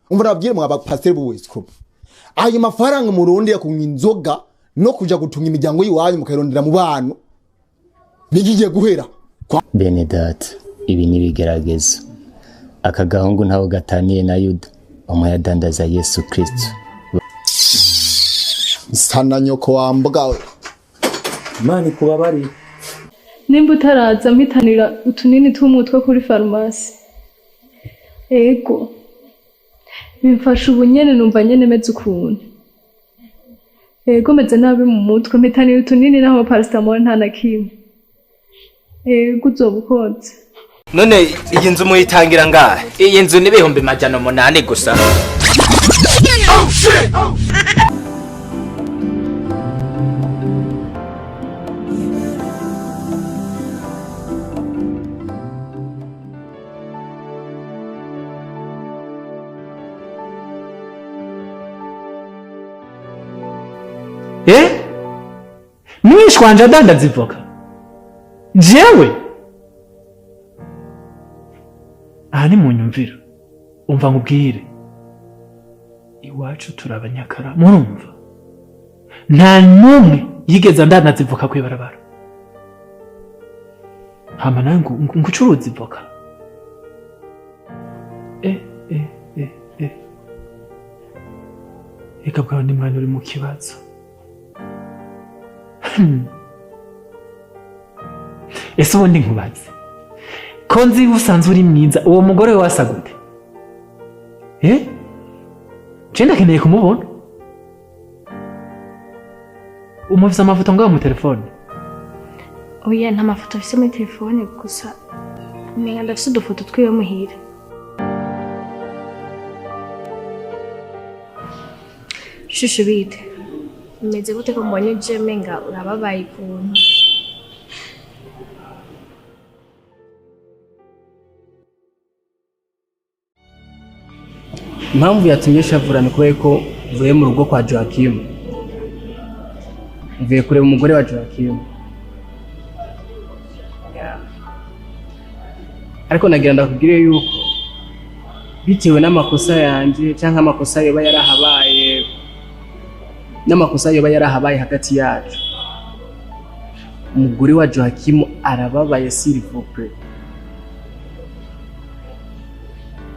umva nabwiye mwa pasteur b'uwesiko ayo mafaranga murundi ya kunywa inzoga no kuja gutunga imiryango yiwanyu mukayirondera mu bantu bigiye guhera bene data ibi nibigerageza aka gahungu ntaho gataniye na Yuda umuyadandaza Yesu Kristo sana nyoko wambwa Imana kubabari nimba utaraza mpitanira utunini tw'umutwe kuri farumasi ego bimfasha ubunyene numva nyene meze ukuntu ego meze nabi mu mutwe mpitanira utunini naho paracetamol nta na kimwe ego uzobukoze none iyi nzu muyitangira ngahe iyi nzu ni ibihumbi 800 gusa mwishwanje adandaza ivoka jewe aha ni mu nyumvira umva nkubwire iwacu turabanyakara murumva nta numwe yigeze adandaza ivoka kwibarabara hama nawe ngucuruza ivoka eka bwawe ni mwanya uri mu kibazo ese ubundi nkubaze ko nzi usanzwe uri mwiza uwo mugore we wasa gute je ndakeneye kumubona umufise amafoto ngaho mu telefone oya nta mafoto afise muri telefone gusa umenga ndafise udufoto twiwe muhira shushu bite umeze gute ko mbonye je menga urababaye ukuntu impamvu yatumye shavura ni kubera ko mvuye mu rugo kwa JOACHIM mvuye kureba umugore wa JOACHIM ariko nagira ndakubwire yuko bitewe n'amakosa yanje cyangwa amakosa yoba yarahabaye n'amakosa yoba yarahabaye hagati yacu umugore wa JOACHIM arababaye s'il vous plaît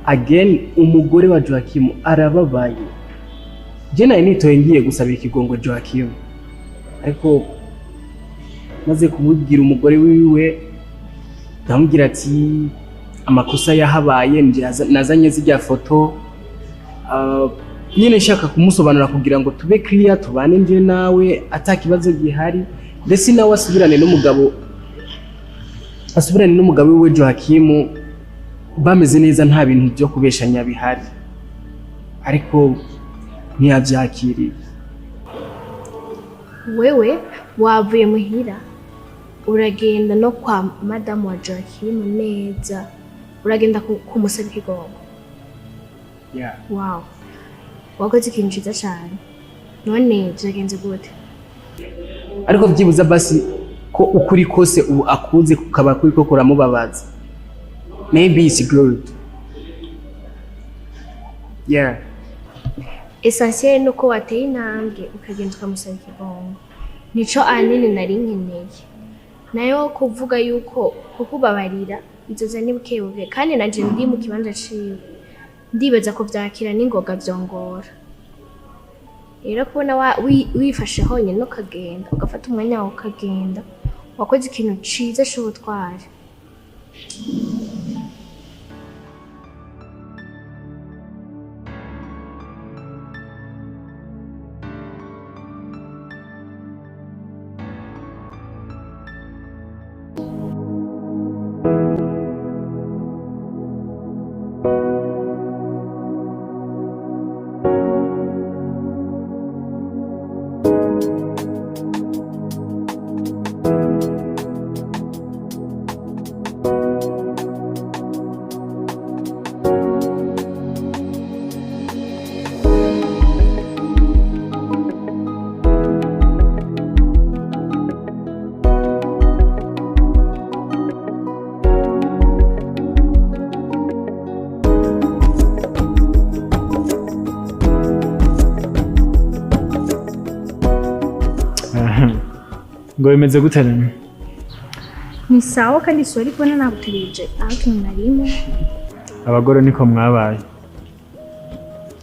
again umugore wa JOACHIM arababaye je naye nitoye ngiye gusaba ikigongo JOACHIM ariko maze kumubwira umugore wiwe ndamubwira ati amakosa yahabaye nje nazanye zijya foto nyine nshaka kumusobanura kugira ngo tube clear tubane nje nawe atakibazo gihari ndetse nawe asubirane n'umugabo we JOACHIM bameze neza nta bintu byo kubeshanya bihari ariko ntiyabyakiriye wewe wavuye muhira uragenda no kwa madamu wa JOACHIM neza uragenda kumusaba ikigongo wow wakoze ikintu cyiza cyane none byagenze gute ariko byibuza basi ko ukuri kose ubu akuze kukaba kuri ko kuramubabaza maybe it's good essentiel nuko wateye intambwe ukagenda ukamusaba ikigongo nico anini nari nkeneye nayo kuvuga yuko kukubabarira bizoza ni bukebuke kandi nanje ndi mu kibanza ciwe ndibaza ko vyakira n'ingoga vyongora rero kubona wifashe honyine ukagenda ugafata umwanya wawe ukagenda wakoze ikintu ciza c'ubutwari ngo bimeze gute rero? Ni sawa kandi sori kubona nagutegereje aho kintu narimo. Abagore niko mwabaye.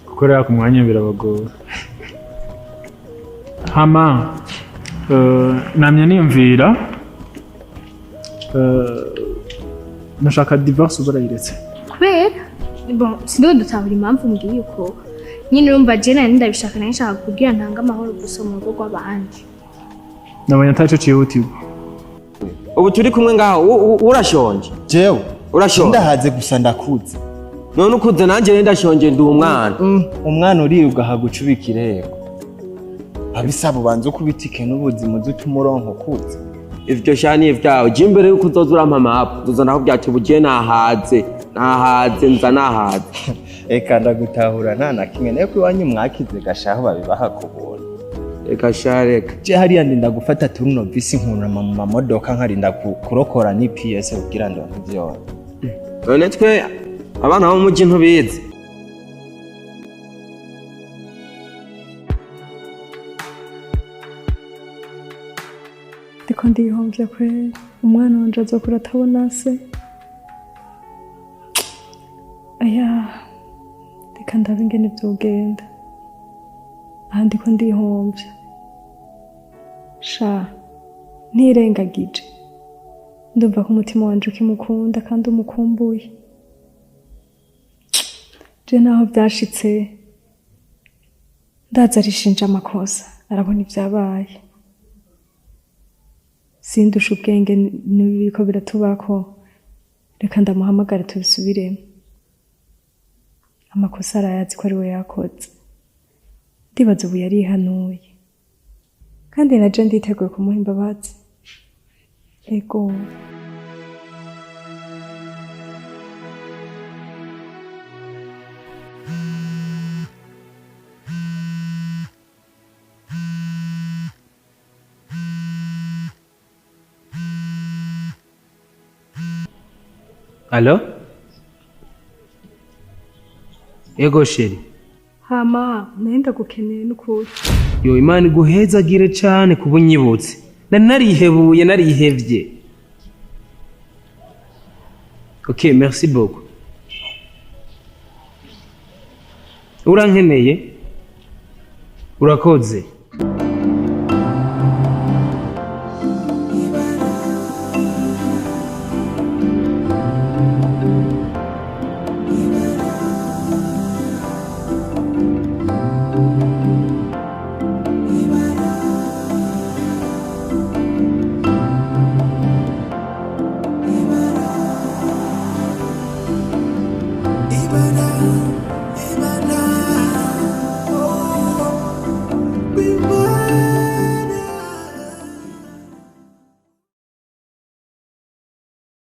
Gukorera ku mwanya birabagora. Hama namye niyumvira nashaka divorce barayiretse. Kubera bon sindo dutabura impamvu mbwiye uko nyine urumva jena ndabishaka nashaka kugira ntanga amahoro gusa mu rugo rw'abandi. Nabonye ataco cihutirwa. Ubu turi kumwe ngaho urashonje. Jewe Urashonje. ndahaze gusa ndakuze. None ukuze nanje ndashonje ndi umwana. Umwana uribwa hagucubika irego. Abisaba ubanza kubitike n'ubuzima z'utumuronko kuze. Ivyo shani vyawe je imbere yuko uzoza urampa hapo uzana aho byati bugiye nahaze nza nahaze. Eka ndagutahura nta kimwe nayo kwiwanyu mwakize gashaho babibaha kubona. Eka shareka. Je hariya ndinda gufata turuno visi nkunama mu mamodoka nkarinda kurokora ni PS kugira ndo ntivyo. None twe abana bo mu mujyi ntubizi. Ndiko ndihomvya kweli umwana wanje azokura atabona se. Aya reka ndabe ingene vyogenda aha ndiko ndihomvya sha ntirengagije ndumva ko umutima wanje ukimukunda kandi umukumbuye. Je naho vyashitse ndaza arishinja amakosa arabona ivyabaye. Sindusha ubwenge n'ibiko biratubako reka ndamuhamagara tubisubiremo. Amakosa arayazi ko ari we yakoze. Ndibaza ubu yarihanuye kandi naje nditeguye kumuha imbabazi. Ego Allo? Ego Chérie. hama nenda gukeneye n'ukuri. Yo Imana iguhezagire cyane kubunyibutse. Narihebuye narihevye. OK, merci beaucoup. Urankeneye? Urakoze.